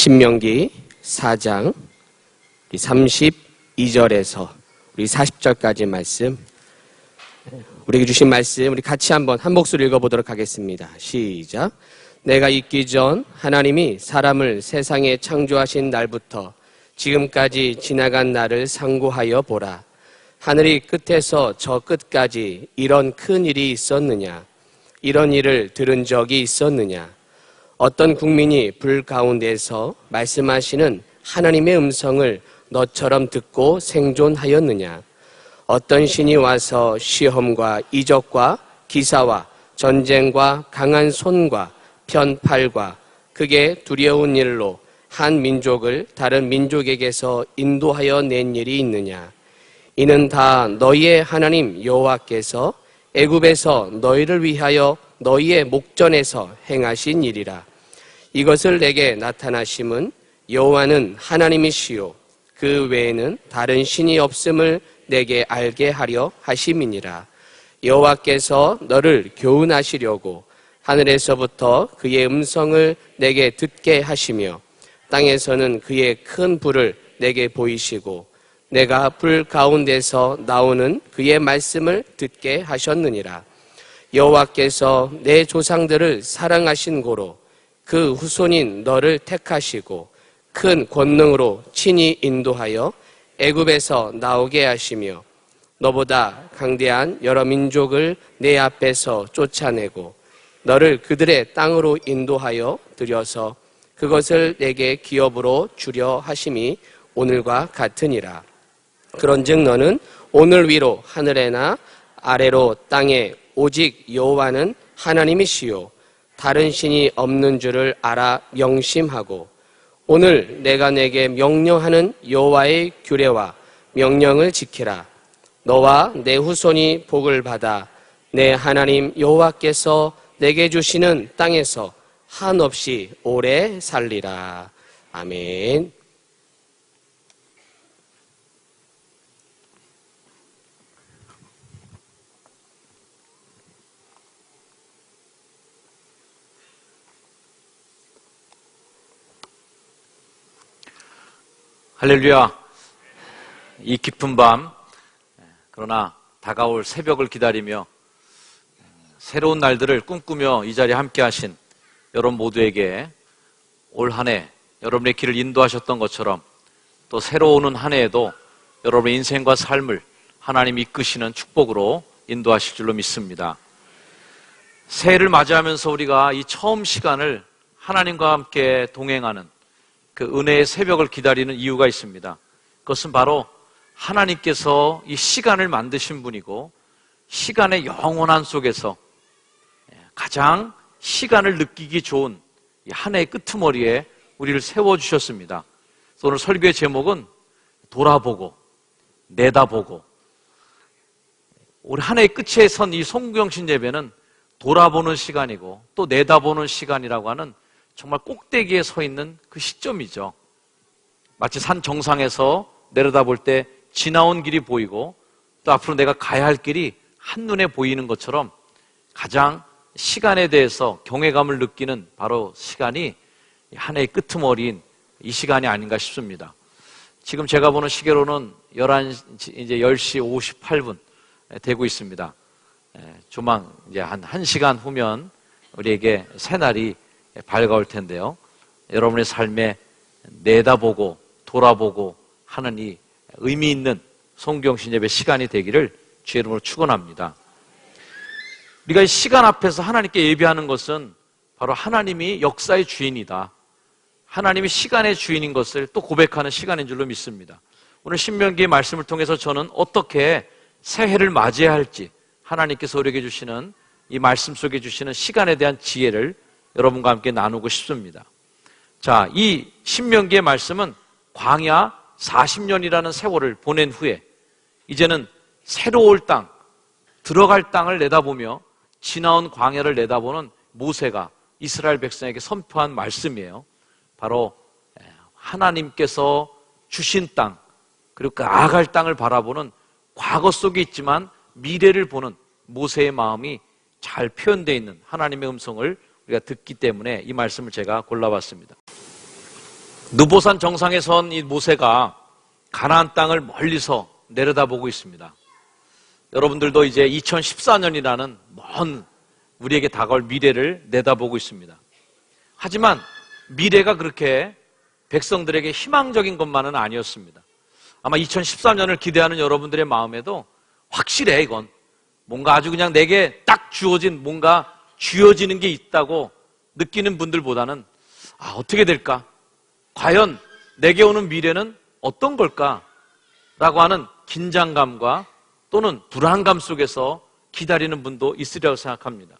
신명기 4장 32절에서 우리 40절까지 말씀, 우리에게 주신 말씀 우리 같이 한번 한 목소리 읽어보도록 하겠습니다. 시작. 내가 있기 전 하나님이 사람을 세상에 창조하신 날부터 지금까지 지나간 날을 상고하여 보라. 하늘이 끝에서 저 끝까지 이런 큰 일이 있었느냐? 이런 일을 들은 적이 있었느냐? 어떤 국민이 불 가운데서 말씀하시는 하나님의 음성을 너처럼 듣고 생존하였느냐? 어떤 신이 와서 시험과 이적과 기사와 전쟁과 강한 손과 편팔과 크게 두려운 일로 한 민족을 다른 민족에게서 인도하여 낸 일이 있느냐? 이는 다 너희의 하나님 여호와께서 애굽에서 너희를 위하여 너희의 목전에서 행하신 일이라. 이것을 내게 나타나심은 여호와는 하나님이시요 그 외에는 다른 신이 없음을 내게 알게 하려 하심이니라. 여호와께서 너를 교훈하시려고 하늘에서부터 그의 음성을 내게 듣게 하시며 땅에서는 그의 큰 불을 내게 보이시고 내가 불 가운데서 나오는 그의 말씀을 듣게 하셨느니라. 여호와께서 내 조상들을 사랑하신 고로 그 후손인 너를 택하시고 큰 권능으로 친히 인도하여 애굽에서 나오게 하시며 너보다 강대한 여러 민족을 내 앞에서 쫓아내고 너를 그들의 땅으로 인도하여 들여서 그것을 내게 기업으로 주려 하심이 오늘과 같으니라. 그런즉 너는 오늘 위로 하늘에나 아래로 땅에 오직 여호와는 하나님이시요 다른 신이 없는 줄을 알아 명심하고 오늘 내가 내게 명령하는 여호와의 규례와 명령을 지키라. 너와 내 후손이 복을 받아 내 하나님 여호와께서 내게 주시는 땅에서 한없이 오래 살리라. 아멘. 할렐루야. 이 깊은 밤, 그러나 다가올 새벽을 기다리며 새로운 날들을 꿈꾸며 이 자리에 함께 하신 여러분 모두에게 올 한 해 여러분의 길을 인도하셨던 것처럼 또 새로운 한 해에도 여러분의 인생과 삶을 하나님이 이끄시는 축복으로 인도하실 줄로 믿습니다. 새해를 맞이하면서 우리가 이 처음 시간을 하나님과 함께 동행하는 그 은혜의 새벽을 기다리는 이유가 있습니다. 그것은 바로 하나님께서 이 시간을 만드신 분이고 시간의 영원한 속에서 가장 시간을 느끼기 좋은 이 한 해의 끄트머리에 우리를 세워주셨습니다. 그래서 오늘 설교의 제목은 돌아보고 내다보고, 우리 한 해의 끝에 선 이 송구영신 예배는 돌아보는 시간이고 또 내다보는 시간이라고 하는 정말 꼭대기에 서 있는 그 시점이죠. 마치 산 정상에서 내려다볼 때 지나온 길이 보이고 또 앞으로 내가 가야 할 길이 한눈에 보이는 것처럼 가장 시간에 대해서 경외감을 느끼는 바로 시간이 한 해의 끄트머리인 이 시간이 아닌가 싶습니다. 지금 제가 보는 시계로는 10시 58분 되고 있습니다. 조만 이제 한 1시간 후면 우리에게 새날이 밝아올 텐데요. 여러분의 삶에 내다보고 돌아보고 하는 이 의미 있는 송구영신 예배 시간이 되기를 주의 이름으로 축원합니다. 우리가 이 시간 앞에서 하나님께 예배하는 것은 바로 하나님이 역사의 주인이다, 하나님이 시간의 주인인 것을 또 고백하는 시간인 줄로 믿습니다. 오늘 신명기의 말씀을 통해서 저는 어떻게 새해를 맞이해야 할지 하나님께서 우리에게 주시는 이 말씀 속에 주시는 시간에 대한 지혜를 여러분과 함께 나누고 싶습니다. 자, 이 신명기의 말씀은 광야 40년이라는 세월을 보낸 후에 이제는 새로 올 땅, 들어갈 땅을 내다보며 지나온 광야를 내다보는 모세가 이스라엘 백성에게 선포한 말씀이에요. 바로 하나님께서 주신 땅, 그리고 나아갈 땅을 바라보는 과거 속에 있지만 미래를 보는 모세의 마음이 잘 표현되어 있는 하나님의 음성을 우리가 듣기 때문에 이 말씀을 제가 골라봤습니다. 느보산 정상에 선 이 모세가 가나안 땅을 멀리서 내려다보고 있습니다. 여러분들도 이제 2014년이라는 먼 우리에게 다가올 미래를 내다보고 있습니다. 하지만 미래가 그렇게 백성들에게 희망적인 것만은 아니었습니다. 아마 2013년을 기대하는 여러분들의 마음에도 확실해, 이건. 뭔가 아주 그냥 내게 딱 주어진 뭔가 쥐어지는 게 있다고 느끼는 분들보다는 어떻게 될까? 과연 내게 오는 미래는 어떤 걸까? 라고 하는 긴장감과 또는 불안감 속에서 기다리는 분도 있으리라고 생각합니다.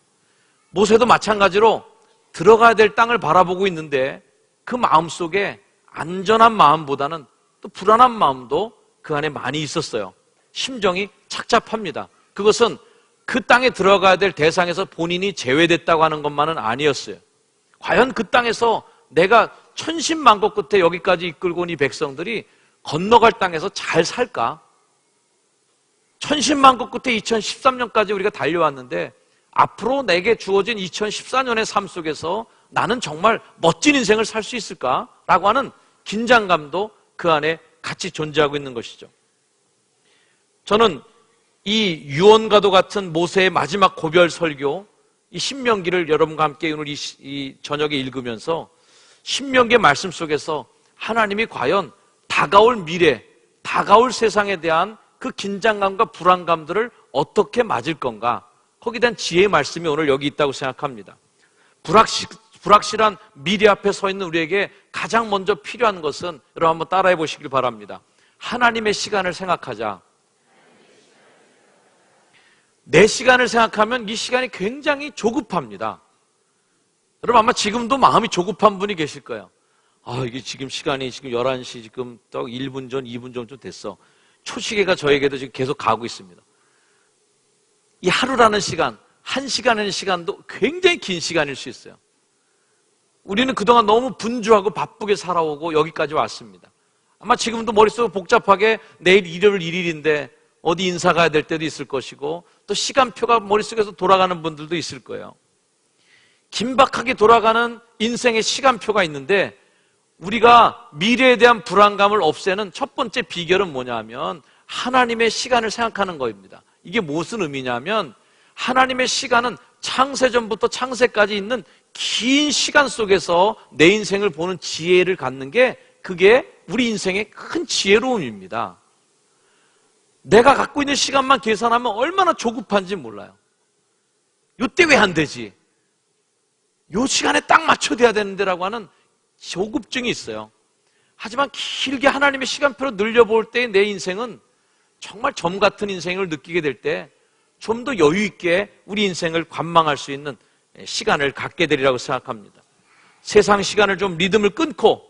모세도 마찬가지로 들어가야 될 땅을 바라보고 있는데 그 마음속에 안전한 마음보다는 또 불안한 마음도 그 안에 많이 있었어요. 심정이 착잡합니다. 그것은 그 땅에 들어가야 될 대상에서 본인이 제외됐다고 하는 것만은 아니었어요. 과연 그 땅에서 내가 천신만고 끝에 여기까지 이끌고 온 이 백성들이 건너갈 땅에서 잘 살까? 천신만고 끝에 2013년까지 우리가 달려왔는데 앞으로 내게 주어진 2014년의 삶 속에서 나는 정말 멋진 인생을 살 수 있을까? 라고 하는 긴장감도 그 안에 같이 존재하고 있는 것이죠. 저는 이 유언과도 같은 모세의 마지막 고별 설교, 이 신명기를 여러분과 함께 오늘 이 저녁에 읽으면서 신명기의 말씀 속에서 하나님이 과연 다가올 미래, 다가올 세상에 대한 그 긴장감과 불안감들을 어떻게 맞을 건가? 거기에 대한 지혜의 말씀이 오늘 여기 있다고 생각합니다. 불확실한 미래 앞에 서 있는 우리에게 가장 먼저 필요한 것은, 여러분 한번 따라해 보시길 바랍니다. 하나님의 시간을 생각하자. 내 시간을 생각하면 이 시간이 굉장히 조급합니다. 여러분 아마 지금도 마음이 조급한 분이 계실 거예요. 이게 지금 시간이 지금 11시 지금 딱 1분 전, 2분 전쯤 됐어. 초시계가 저에게도 지금 계속 가고 있습니다. 이 하루라는 시간, 1시간이라는 시간도 굉장히 긴 시간일 수 있어요. 우리는 그동안 너무 분주하고 바쁘게 살아오고 여기까지 왔습니다. 아마 지금도 머릿속에 복잡하게 내일 일요일 1일인데 어디 인사 가야 될 때도 있을 것이고 또 시간표가 머릿속에서 돌아가는 분들도 있을 거예요. 긴박하게 돌아가는 인생의 시간표가 있는데 우리가 미래에 대한 불안감을 없애는 첫 번째 비결은 뭐냐면 하나님의 시간을 생각하는 것입니다. 이게 무슨 의미냐면 하나님의 시간은 창세전부터 창세까지 있는 긴 시간 속에서 내 인생을 보는 지혜를 갖는 게 그게 우리 인생의 큰 지혜로움입니다. 내가 갖고 있는 시간만 계산하면 얼마나 조급한지 몰라요. 요때 왜 안 되지? 요 시간에 딱 맞춰야 되는데 라고 하는 조급증이 있어요. 하지만 길게 하나님의 시간표로 늘려볼 때 내 인생은 정말 점 같은 인생을 느끼게 될 때 좀 더 여유 있게 우리 인생을 관망할 수 있는 시간을 갖게 되리라고 생각합니다. 세상 시간을 좀 리듬을 끊고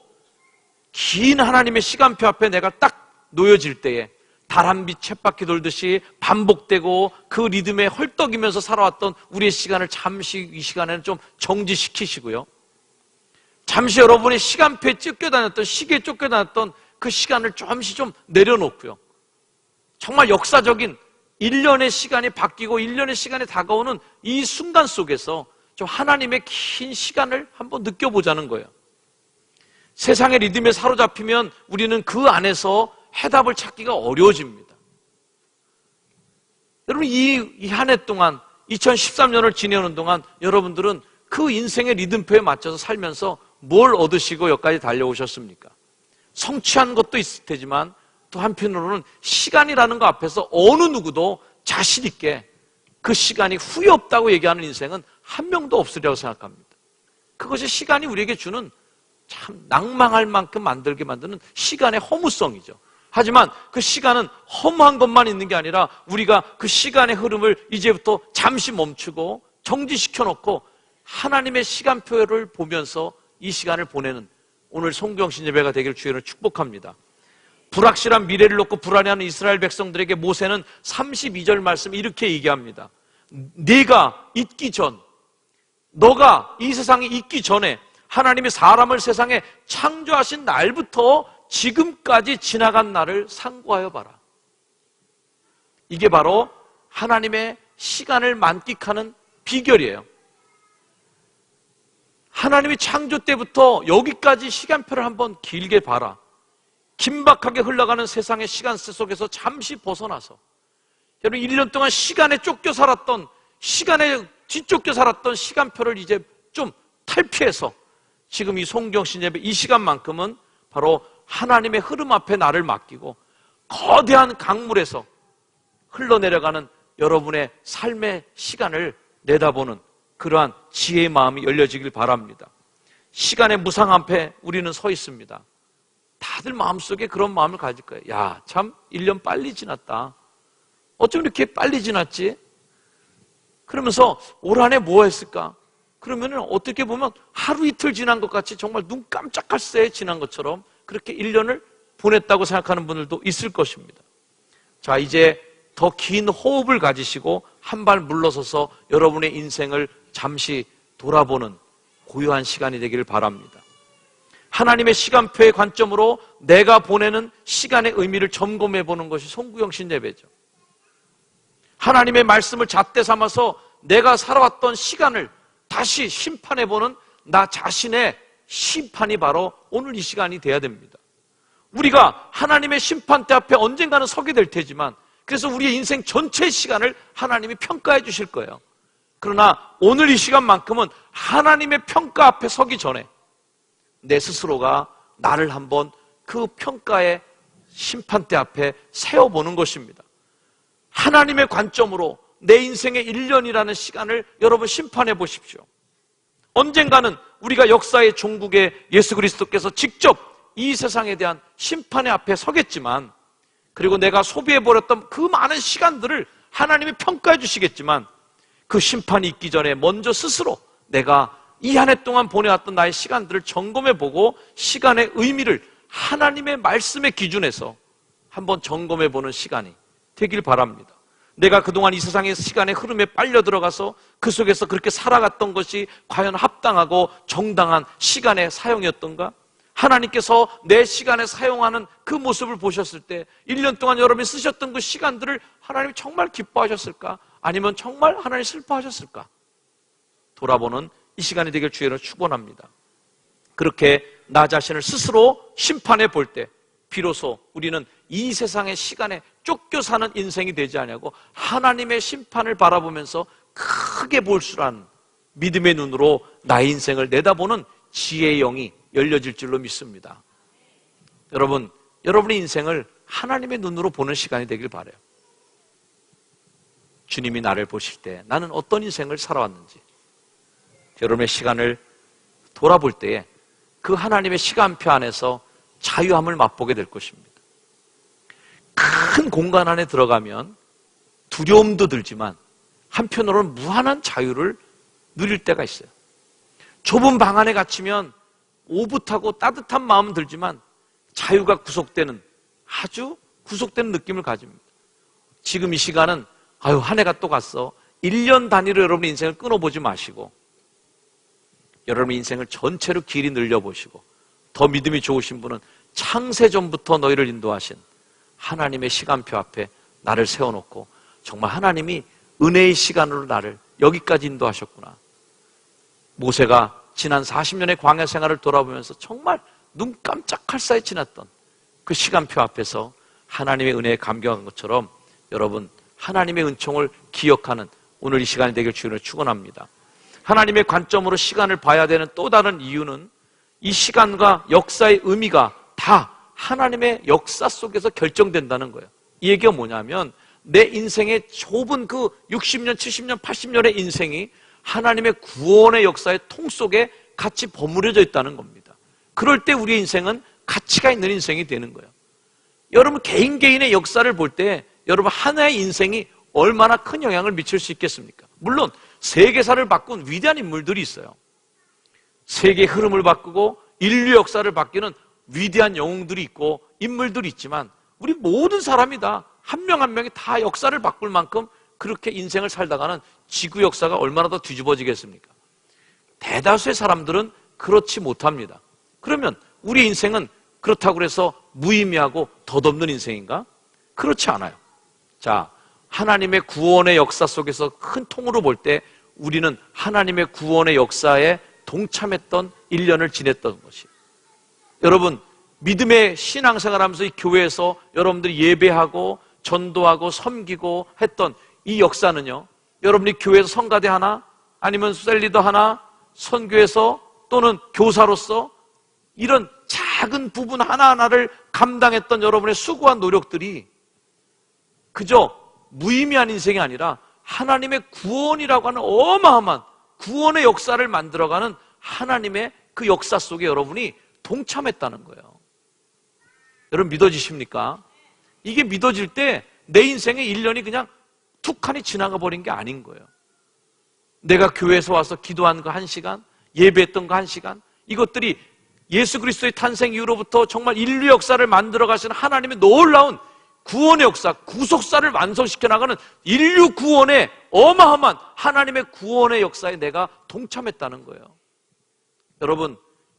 긴 하나님의 시간표 앞에 내가 딱 놓여질 때에 달 한 빛 쳇바퀴 돌듯이 반복되고 그 리듬에 헐떡이면서 살아왔던 우리의 시간을 잠시 이 시간에는 좀 정지시키시고요. 잠시 여러분의 시간표에 쫓겨다녔던, 시계에 쫓겨다녔던 그 시간을 잠시 좀 내려놓고요. 정말 역사적인 1년의 시간이 바뀌고 1년의 시간이 다가오는 이 순간 속에서 좀 하나님의 긴 시간을 한번 느껴보자는 거예요. 세상의 리듬에 사로잡히면 우리는 그 안에서 해답을 찾기가 어려워집니다. 여러분 이 한 해 동안 2013년을 지내는 동안 여러분들은 그 인생의 리듬표에 맞춰서 살면서 뭘 얻으시고 여기까지 달려오셨습니까? 성취한 것도 있을 테지만 또 한편으로는 시간이라는 것 앞에서 어느 누구도 자신 있게 그 시간이 후회 없다고 얘기하는 인생은 한 명도 없으리라고 생각합니다. 그것이 시간이 우리에게 주는 참 낭망할 만큼 만들게 만드는 시간의 허무성이죠. 하지만 그 시간은 허무한 것만 있는 게 아니라 우리가 그 시간의 흐름을 이제부터 잠시 멈추고 정지시켜 놓고 하나님의 시간표를 보면서 이 시간을 보내는 오늘 성경신 예배가 되기를 주의로 축복합니다. 불확실한 미래를 놓고 불안해하는 이스라엘 백성들에게 모세는 32절 말씀 이렇게 얘기합니다. 네가 있기 전, 너가 이 세상에 있기 전에 하나님이 사람을 세상에 창조하신 날부터 지금까지 지나간 날을 상고하여 봐라. 이게 바로 하나님의 시간을 만끽하는 비결이에요. 하나님이 창조 때부터 여기까지 시간표를 한번 길게 봐라. 긴박하게 흘러가는 세상의 시간세 속에서 잠시 벗어나서 여러분 1년 동안 시간에 쫓겨 살았던, 시간에 뒤쫓겨 살았던 시간표를 이제 좀 탈피해서 지금 이 송정신 예배 이 시간만큼은 바로 하나님의 흐름 앞에 나를 맡기고 거대한 강물에서 흘러내려가는 여러분의 삶의 시간을 내다보는 그러한 지혜의 마음이 열려지길 바랍니다. 시간의 무상 앞에 우리는 서 있습니다. 다들 마음속에 그런 마음을 가질 거예요. 야, 참 1년 빨리 지났다. 어쩜 이렇게 빨리 지났지? 그러면서 올 한 해 뭐 했을까? 그러면은 어떻게 보면 하루 이틀 지난 것 같이 정말 눈 깜짝할 새에 지난 것처럼 그렇게 1년을 보냈다고 생각하는 분들도 있을 것입니다. 자, 이제 더 긴 호흡을 가지시고 한 발 물러서서 여러분의 인생을 잠시 돌아보는 고요한 시간이 되기를 바랍니다. 하나님의 시간표의 관점으로 내가 보내는 시간의 의미를 점검해 보는 것이 송구영신 예배죠. 하나님의 말씀을 잣대 삼아서 내가 살아왔던 시간을 다시 심판해 보는 나 자신의 심판이 바로 오늘 이 시간이 돼야 됩니다. 우리가 하나님의 심판대 앞에 언젠가는 서게 될 테지만 그래서 우리의 인생 전체의 시간을 하나님이 평가해 주실 거예요. 그러나 오늘 이 시간만큼은 하나님의 평가 앞에 서기 전에 내 스스로가 나를 한번 그 평가의 심판대 앞에 세워보는 것입니다. 하나님의 관점으로 내 인생의 1년이라는 시간을 여러분 심판해 보십시오. 언젠가는 우리가 역사의 종국에 예수 그리스도께서 직접 이 세상에 대한 심판의 앞에 서겠지만, 그리고 내가 소비해버렸던 그 많은 시간들을 하나님이 평가해 주시겠지만, 그 심판이 있기 전에 먼저 스스로 내가 이 한 해 동안 보내왔던 나의 시간들을 점검해보고 시간의 의미를 하나님의 말씀의 기준에서 한번 점검해보는 시간이 되길 바랍니다. 내가 그동안 이 세상의 시간의 흐름에 빨려 들어가서 그 속에서 그렇게 살아갔던 것이 과연 합당하고 정당한 시간의 사용이었던가? 하나님께서 내 시간에 사용하는 그 모습을 보셨을 때 1년 동안 여러분이 쓰셨던 그 시간들을 하나님이 정말 기뻐하셨을까? 아니면 정말 하나님 슬퍼하셨을까? 돌아보는 이 시간이 되길 주의로 축원합니다. 그렇게 나 자신을 스스로 심판해 볼 때 비로소 우리는 이 세상의 시간에 쫓겨 사는 인생이 되지 않냐고 하나님의 심판을 바라보면서 크게 볼 줄 아는 믿음의 눈으로 나의 인생을 내다보는 지혜의 영이 열려질 줄로 믿습니다. 여러분, 여러분의 인생을 하나님의 눈으로 보는 시간이 되길 바라요. 주님이 나를 보실 때 나는 어떤 인생을 살아왔는지 여러분의 시간을 돌아볼 때에 그 하나님의 시간표 안에서 자유함을 맛보게 될 것입니다. 큰 공간 안에 들어가면 두려움도 들지만 한편으로는 무한한 자유를 누릴 때가 있어요. 좁은 방 안에 갇히면 오붓하고 따뜻한 마음은 들지만 자유가 구속되는, 아주 구속되는 느낌을 가집니다. 지금 이 시간은 한 해가 또 갔어. 1년 단위로 여러분의 인생을 끊어보지 마시고 여러분의 인생을 전체로 길이 늘려보시고 더 믿음이 좋으신 분은 창세전부터 너희를 인도하신 하나님의 시간표 앞에 나를 세워놓고 정말 하나님이 은혜의 시간으로 나를 여기까지 인도하셨구나. 모세가 지난 40년의 광야 생활을 돌아보면서 정말 눈 깜짝할 사이 지났던 그 시간표 앞에서 하나님의 은혜에 감격한 것처럼 여러분 하나님의 은총을 기억하는 오늘 이 시간이 되길 주님을 축원합니다. 하나님의 관점으로 시간을 봐야 되는 또 다른 이유는 이 시간과 역사의 의미가 다 하나님의 역사 속에서 결정된다는 거예요. 이 얘기가 뭐냐면 내 인생의 좁은 그 60년, 70년, 80년의 인생이 하나님의 구원의 역사의 통 속에 같이 버무려져 있다는 겁니다. 그럴 때 우리의 인생은 가치가 있는 인생이 되는 거예요. 여러분 개인의 역사를 볼 때 여러분 하나의 인생이 얼마나 큰 영향을 미칠 수 있겠습니까? 물론 세계사를 바꾼 위대한 인물들이 있어요. 세계의 흐름을 바꾸고 인류 역사를 바뀌는 위대한 영웅들이 있고 인물들이 있지만 우리 모든 사람이 다 한 명 한 명이 다 역사를 바꿀 만큼 그렇게 인생을 살다가는 지구 역사가 얼마나 더 뒤집어지겠습니까? 대다수의 사람들은 그렇지 못합니다. 그러면 우리 인생은 그렇다고 해서 무의미하고 덧없는 인생인가? 그렇지 않아요. 자, 하나님의 구원의 역사 속에서 큰 통으로 볼 때 우리는 하나님의 구원의 역사에 동참했던 1년을 지냈던 것이. 여러분, 믿음의 신앙생활하면서 이 교회에서 여러분들이 예배하고 전도하고 섬기고 했던 이 역사는요, 여러분이 교회에서 성가대 하나, 아니면 셀리더 하나, 선교에서 또는 교사로서 이런 작은 부분 하나하나를 감당했던 여러분의 수고한 노력들이 그저 무의미한 인생이 아니라 하나님의 구원이라고 하는 어마어마한 구원의 역사를 만들어가는 하나님의 그 역사 속에 여러분이 동참했다는 거예요. 여러분 믿어지십니까? 이게 믿어질 때 내 인생의 1년이 그냥 툭하니 지나가 버린 게 아닌 거예요. 내가 교회에서 와서 기도한 그 1시간, 예배했던 그 1시간, 이것들이 예수 그리스도의 탄생 이후로부터 정말 인류 역사를 만들어 가시는 하나님의 놀라운 구원의 역사, 구속사를 완성시켜 나가는 인류 구원의 어마어마한 하나님의 구원의 역사에 내가 동참했다는 거예요. 여러분,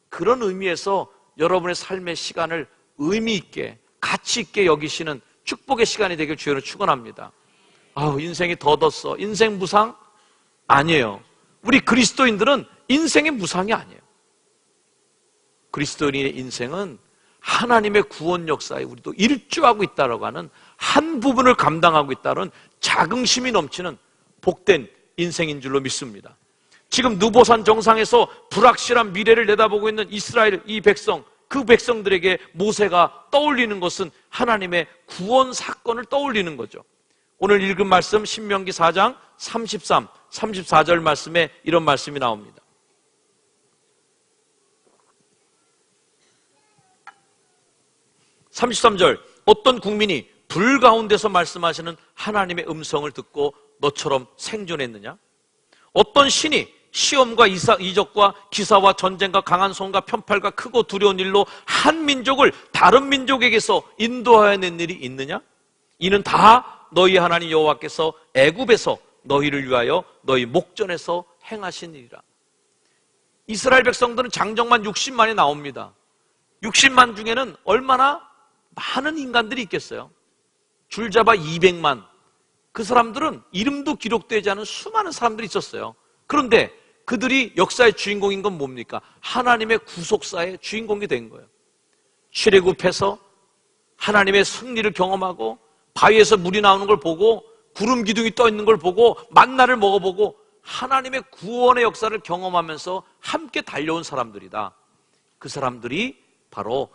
그런 의미에서 여러분의 삶의 시간을 의미 있게, 가치 있게 여기시는 축복의 시간이 되길 주여로 축원합니다. 인생이 더뎠어. 인생 무상? 아니에요. 우리 그리스도인들은 인생의 무상이 아니에요. 그리스도인의 인생은 하나님의 구원 역사에 우리도 일조하고 있다라고 하는 한 부분을 감당하고 있다는 자긍심이 넘치는 복된 인생인 줄로 믿습니다. 지금 느보산 정상에서 불확실한 미래를 내다보고 있는 이스라엘 이 백성, 그 백성들에게 모세가 떠올리는 것은 하나님의 구원 사건을 떠올리는 거죠. 오늘 읽은 말씀 신명기 4장 33, 34절 말씀에 이런 말씀이 나옵니다. 33절, 어떤 국민이 불 가운데서 말씀하시는 하나님의 음성을 듣고 너처럼 생존했느냐? 어떤 신이 시험과 이적과 기사와 전쟁과 강한 손과 편팔과 크고 두려운 일로 한 민족을 다른 민족에게서 인도하여 낸 일이 있느냐? 이는 다 너희 하나님 여호와께서 애굽에서 너희를 위하여 너희 목전에서 행하신 일이라. 이스라엘 백성들은 장정만 60만이 나옵니다. 60만 중에는 얼마나 많은 인간들이 있겠어요? 줄잡아 200만. 그 사람들은 이름도 기록되지 않은 수많은 사람들이 있었어요. 그런데 그들이 역사의 주인공인 건 뭡니까? 하나님의 구속사의 주인공이 된 거예요. 출애굽해서 하나님의 승리를 경험하고 바위에서 물이 나오는 걸 보고 구름 기둥이 떠 있는 걸 보고 만나를 먹어보고 하나님의 구원의 역사를 경험하면서 함께 달려온 사람들이다. 그 사람들이 바로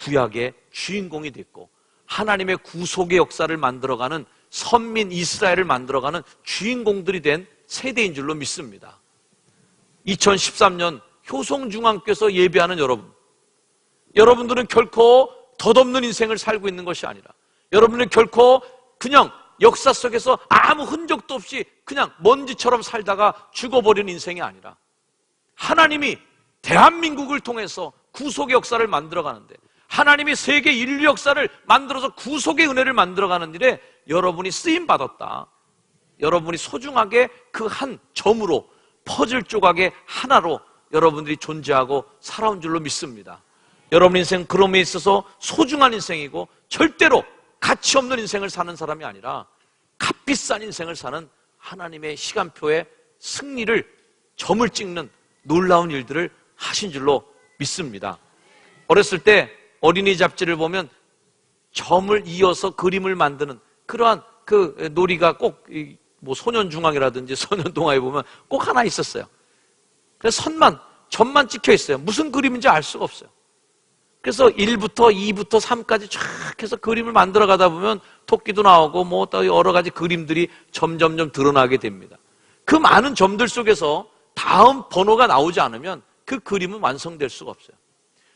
구약의 주인공이 됐고 하나님의 구속의 역사를 만들어가는 선민 이스라엘을 만들어가는 주인공들이 된 세대인 줄로 믿습니다. 2013년 효성중앙교에서 예배하는 여러분들은 결코 덧없는 인생을 살고 있는 것이 아니라 여러분은 결코 그냥 역사 속에서 아무 흔적도 없이 그냥 먼지처럼 살다가 죽어버린 인생이 아니라 하나님이 대한민국을 통해서 구속의 역사를 만들어가는데 하나님이 세계 인류 역사를 만들어서 구속의 은혜를 만들어가는 일에 여러분이 쓰임받았다. 여러분이 소중하게 그 한 점으로 퍼즐 조각의 하나로 여러분들이 존재하고 살아온 줄로 믿습니다. 여러분 인생 그럼에 있어서 소중한 인생이고 절대로 가치 없는 인생을 사는 사람이 아니라 값비싼 인생을 사는 하나님의 시간표에 승리를 점을 찍는 놀라운 일들을 하신 줄로 믿습니다. 어렸을 때 어린이 잡지를 보면 점을 이어서 그림을 만드는 그러한 그 놀이가 꼭 뭐 소년중앙이라든지 소년동화에 보면 꼭 하나 있었어요. 그래서 점만 찍혀 있어요. 무슨 그림인지 알 수가 없어요. 그래서 1부터 2부터 3까지 쫙 해서 그림을 만들어 가다 보면 토끼도 나오고 뭐 또 여러 가지 그림들이 점점점 드러나게 됩니다. 그 많은 점들 속에서 다음 번호가 나오지 않으면 그 그림은 완성될 수가 없어요.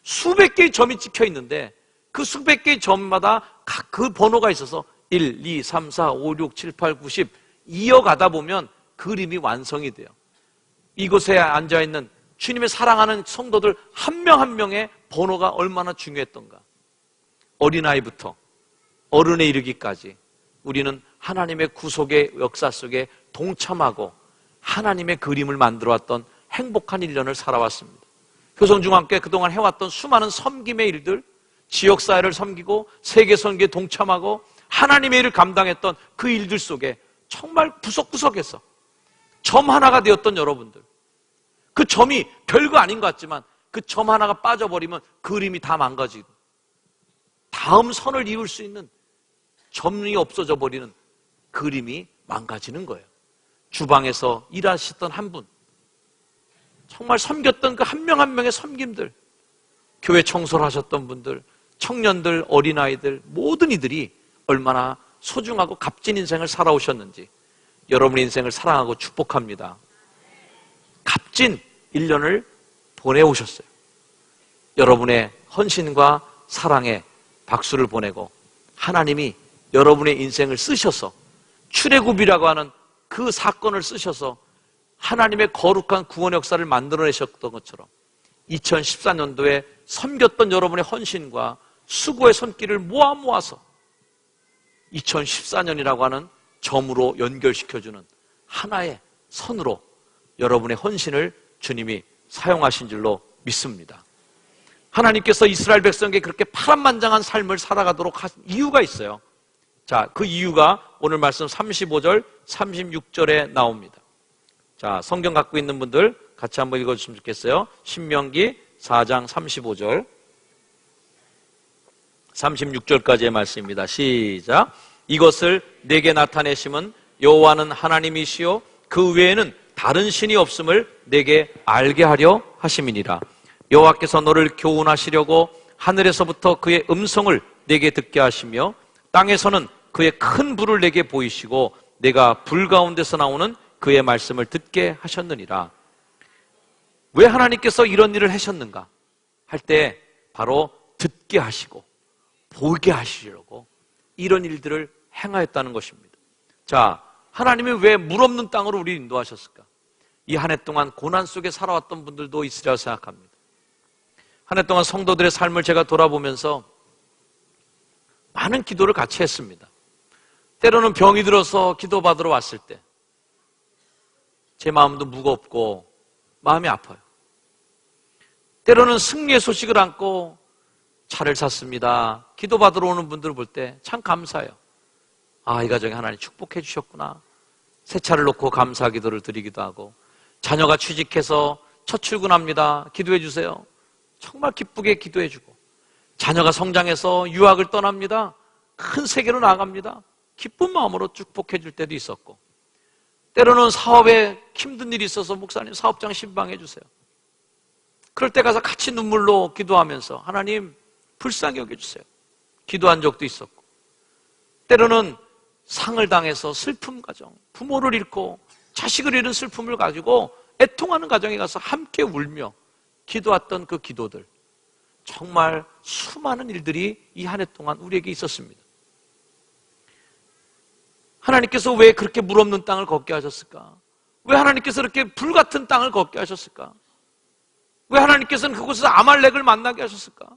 수백 개의 점이 찍혀 있는데 그 수백 개의 점마다 각 그 번호가 있어서 1, 2, 3, 4, 5, 6, 7, 8, 9, 10 이어가다 보면 그림이 완성이 돼요. 이곳에 앉아있는 주님의 사랑하는 성도들 한 명 한 명의 번호가 얼마나 중요했던가. 어린아이부터 어른에 이르기까지 우리는 하나님의 구속의 역사 속에 동참하고 하나님의 그림을 만들어왔던 행복한 1년을 살아왔습니다. 효성중앙교회 그동안 해왔던 수많은 섬김의 일들, 지역사회를 섬기고 세계선교에 동참하고 하나님의 일을 감당했던 그 일들 속에 정말 구석구석에서 점 하나가 되었던 여러분들, 그 점이 별거 아닌 것 같지만 그 점 하나가 빠져버리면 그림이 다 망가지고 다음 선을 이을 수 있는 점이 없어져 버리는 그림이 망가지는 거예요. 주방에서 일하셨던 한 분, 정말 섬겼던 그 한 명 한 명의 섬김들, 교회 청소를 하셨던 분들, 청년들, 어린아이들, 모든 이들이 얼마나 소중하고 값진 인생을 살아오셨는지 여러분의 인생을 사랑하고 축복합니다. 값진 1년을 보내오셨어요. 여러분의 헌신과 사랑에 박수를 보내고 하나님이 여러분의 인생을 쓰셔서 출애굽이라고 하는 그 사건을 쓰셔서 하나님의 거룩한 구원 역사를 만들어내셨던 것처럼 2014년도에 섬겼던 여러분의 헌신과 수고의 손길을 모아서 2014년이라고 하는 점으로 연결시켜주는 하나의 선으로 여러분의 헌신을 주님이 사용하신 줄로 믿습니다. 하나님께서 이스라엘 백성에게 그렇게 파란만장한 삶을 살아가도록 한 이유가 있어요. 자, 그 이유가 오늘 말씀 35절, 36절에 나옵니다. 자, 성경 갖고 있는 분들 같이 한번 읽어주시면 좋겠어요. 신명기 4장 35절, 36절까지의 말씀입니다. 시작. 이것을 내게 나타내심은 여호와는 하나님이시요 그 외에는 다른 신이 없음을 내게 알게 하려 하심이니라. 여호와께서 너를 교훈하시려고 하늘에서부터 그의 음성을 내게 듣게 하시며 땅에서는 그의 큰 불을 내게 보이시고 내가 불 가운데서 나오는 그의 말씀을 듣게 하셨느니라. 왜 하나님께서 이런 일을 하셨는가 할 때 바로 듣게 하시고 보게 하시려고 이런 일들을 행하였다는 것입니다. 자, 하나님이 왜 물 없는 땅으로 우리를 인도하셨을까? 이 한 해 동안 고난 속에 살아왔던 분들도 있으리라고 생각합니다. 한 해 동안 성도들의 삶을 제가 돌아보면서 많은 기도를 같이 했습니다. 때로는 병이 들어서 기도받으러 왔을 때 제 마음도 무겁고 마음이 아파요. 때로는 승리의 소식을 안고 차를 샀습니다. 기도받으러 오는 분들을 볼 때 참 감사해요. 아, 이 가정에 하나님 축복해 주셨구나. 새 차를 놓고 감사 기도를 드리기도 하고, 자녀가 취직해서 첫 출근합니다. 기도해 주세요. 정말 기쁘게 기도해 주고, 자녀가 성장해서 유학을 떠납니다. 큰 세계로 나아갑니다. 기쁜 마음으로 축복해 줄 때도 있었고, 때로는 사업에 힘든 일이 있어서 목사님 사업장 신방해 주세요. 그럴 때 가서 같이 눈물로 기도하면서 하나님 불쌍히 여겨주세요. 기도한 적도 있었고, 때로는 상을 당해서 슬픔 가정, 부모를 잃고 자식을 잃은 슬픔을 가지고 애통하는 가정에 가서 함께 울며 기도했던 그 기도들, 정말 수많은 일들이 이 한 해 동안 우리에게 있었습니다. 하나님께서 왜 그렇게 물 없는 땅을 걷게 하셨을까? 왜 하나님께서 이렇게 불같은 땅을 걷게 하셨을까? 왜 하나님께서는 그곳에서 아말렉을 만나게 하셨을까?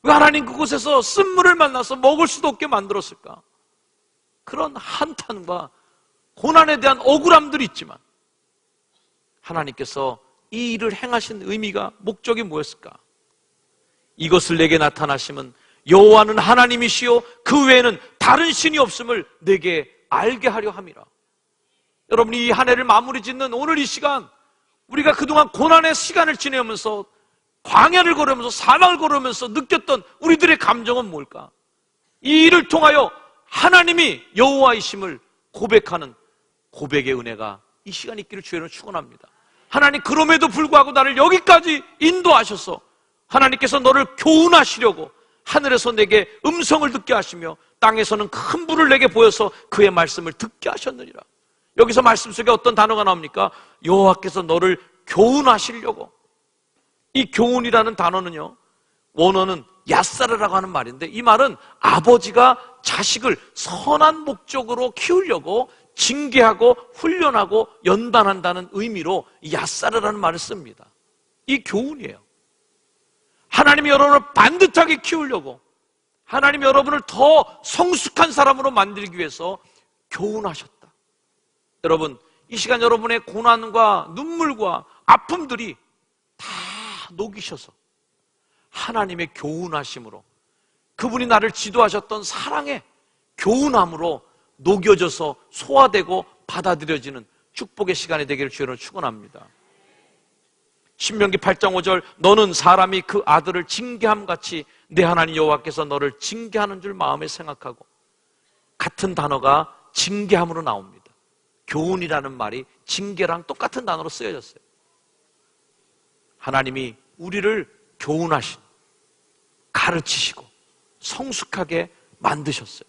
왜 하나님 그곳에서 쓴물을 만나서 먹을 수도 없게 만들었을까? 그런 한탄과 고난에 대한 억울함들이 있지만 하나님께서 이 일을 행하신 의미가, 목적이 뭐였을까? 이것을 내게 나타나심은 여호와는 하나님이시요 그 외에는 다른 신이 없음을 내게 알게 하려 함이라. 여러분이 이 한 해를 마무리 짓는 오늘 이 시간, 우리가 그동안 고난의 시간을 지내면서 광야를 걸으면서 사막을 걸으면서 느꼈던 우리들의 감정은 뭘까? 이 일을 통하여 하나님이 여호와이심을 고백하는 고백의 은혜가 이 시간 있기를 주의로 축원합니다. 하나님, 그럼에도 불구하고 나를 여기까지 인도하셔서 하나님께서 너를 교훈하시려고 하늘에서 내게 음성을 듣게 하시며 땅에서는 큰 불을 내게 보여서 그의 말씀을 듣게 하셨느니라. 여기서 말씀 속에 어떤 단어가 나옵니까? 여호와께서 너를 교훈하시려고. 이 교훈이라는 단어는요, 원어는 야사르라고 하는 말인데, 이 말은 아버지가 자식을 선한 목적으로 키우려고 징계하고 훈련하고 연단한다는 의미로 야사르라는 말을 씁니다. 이 교훈이에요. 하나님이 여러분을 반듯하게 키우려고, 하나님이 여러분을 더 성숙한 사람으로 만들기 위해서 교훈하셨다. 여러분, 이 시간 여러분의 고난과 눈물과 아픔들이 다 녹이셔서 하나님의 교훈하심으로, 그분이 나를 지도하셨던 사랑의 교훈함으로 녹여져서 소화되고 받아들여지는 축복의 시간이 되기를 주로 축원합니다. 신명기 8장 5절 너는 사람이 그 아들을 징계함 같이 내 하나님 여호와께서 너를 징계하는 줄 마음에 생각하고, 같은 단어가 징계함으로 나옵니다. 교훈이라는 말이 징계랑 똑같은 단어로 쓰여졌어요. 하나님이 우리를 교훈하신, 가르치시고 성숙하게 만드셨어요.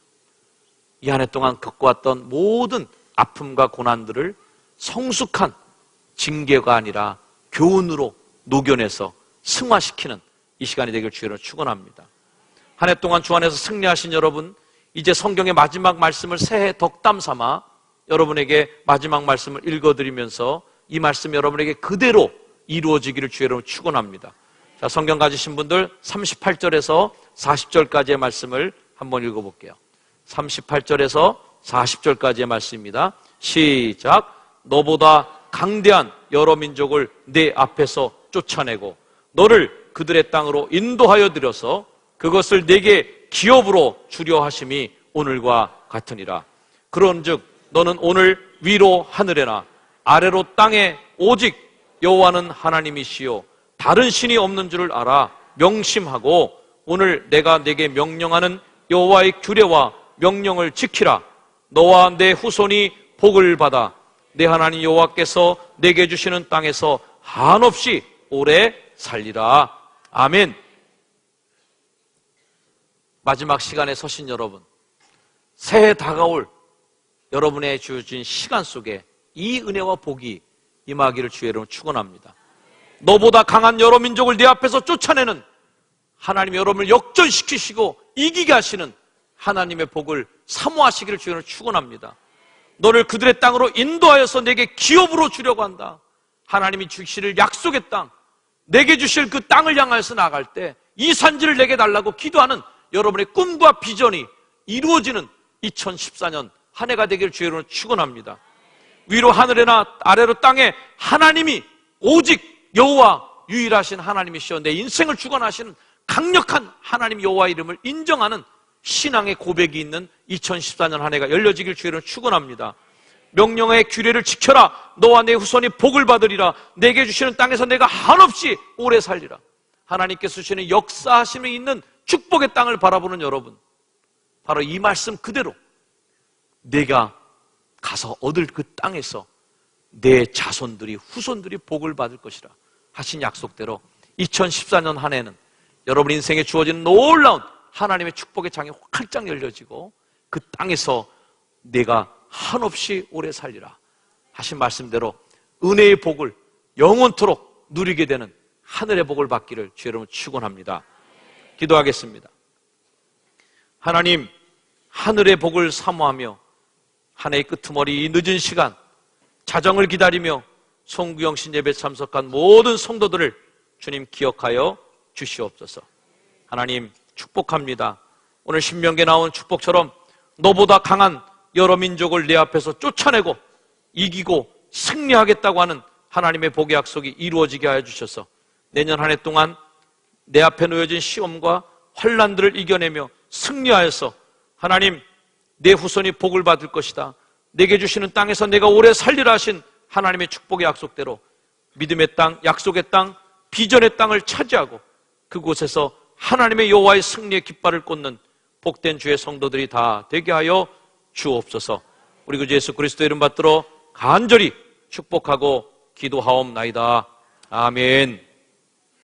이 한 해 동안 겪어왔던 모든 아픔과 고난들을 성숙한 징계가 아니라 교훈으로 녹여내서 승화시키는 이 시간이 되길 주의로 축원합니다. 한 해 동안 주 안에서 승리하신 여러분, 이제 성경의 마지막 말씀을 새해 덕담 삼아 여러분에게 마지막 말씀을 읽어드리면서 이 말씀 여러분에게 그대로 이루어지기를 주의로 축원합니다. 자, 성경 가지신 분들 38절에서 40절까지의 말씀을 한번 읽어볼게요. 38절에서 40절까지의 말씀입니다. 시작. 너보다 강대한 여러 민족을 내 앞에서 쫓아내고 너를 그들의 땅으로 인도하여 들여서 그것을 내게 기업으로 주려 하심이 오늘과 같으니라. 그런즉 너는 오늘 위로 하늘에나 아래로 땅에 오직 여호와는 하나님이시요 다른 신이 없는 줄을 알아 명심하고 오늘 내가 내게 명령하는 여호와의 규례와 명령을 지키라. 너와 내 후손이 복을 받아 내 하나님 여호와께서 내게 주시는 땅에서 한없이 오래 살리라. 아멘. 마지막 시간에 서신 여러분, 새해 다가올 여러분의 주어진 시간 속에 이 은혜와 복이 임하기를 주의 이름으로 축원합니다. 너보다 강한 여러 민족을 내 앞에서 쫓아내는 하나님이 여러분을 역전시키시고 이기게 하시는 하나님의 복을 사모하시기를 주의 이름으로 축원합니다. 너를 그들의 땅으로 인도하여서 내게 기업으로 주려고 한다. 하나님이 주실 약속의 땅, 내게 주실 그 땅을 향하여서 나갈 때 이 산지를 내게 달라고 기도하는 여러분의 꿈과 비전이 이루어지는 2014년 한 해가 되기를 주의 이름으로 축원합니다. 위로 하늘에나 아래로 땅에 하나님이 오직 여호와 유일하신 하나님이시여 내 인생을 주관하시는 강력한 하나님 여호와 이름을 인정하는 신앙의 고백이 있는 2014년 한 해가 열려지길 주의 이름으로 축원합니다. 명령의 규례를 지켜라. 너와 내 후손이 복을 받으리라. 내게 주시는 땅에서 내가 한없이 오래 살리라. 하나님께서 주시는 역사하심이 있는 축복의 땅을 바라보는 여러분, 바로 이 말씀 그대로 내가 가서 얻을 그 땅에서 내 자손들이 후손들이 복을 받을 것이라 하신 약속대로 2014년 한 해는 여러분 인생에 주어진 놀라운 하나님의 축복의 장이 활짝 열려지고 그 땅에서 내가 한없이 오래 살리라 하신 말씀대로 은혜의 복을 영원토록 누리게 되는 하늘의 복을 받기를 주의 이름으로 축원합니다. 기도하겠습니다. 하나님, 하늘의 복을 사모하며 한 해의 끄트머리 이 늦은 시간 자정을 기다리며 송구영 신예배 참석한 모든 성도들을 주님 기억하여 주시옵소서. 하나님 축복합니다. 오늘 신명기에 나온 축복처럼 너보다 강한 여러 민족을 내 앞에서 쫓아내고 이기고 승리하겠다고 하는 하나님의 복의 약속이 이루어지게 하여 주셔서 내년 한 해 동안 내 앞에 놓여진 시험과 환난들을 이겨내며 승리하여서 하나님 내 후손이 복을 받을 것이다. 내게 주시는 땅에서 내가 오래 살리라 하신 하나님의 축복의 약속대로 믿음의 땅, 약속의 땅, 비전의 땅을 차지하고 그곳에서 하나님의 여호와의 승리의 깃발을 꽂는 복된 주의 성도들이 다 되게 하여 주옵소서. 우리 구주 예수 그리스도 이름 받들어 간절히 축복하고 기도하옵나이다. 아멘.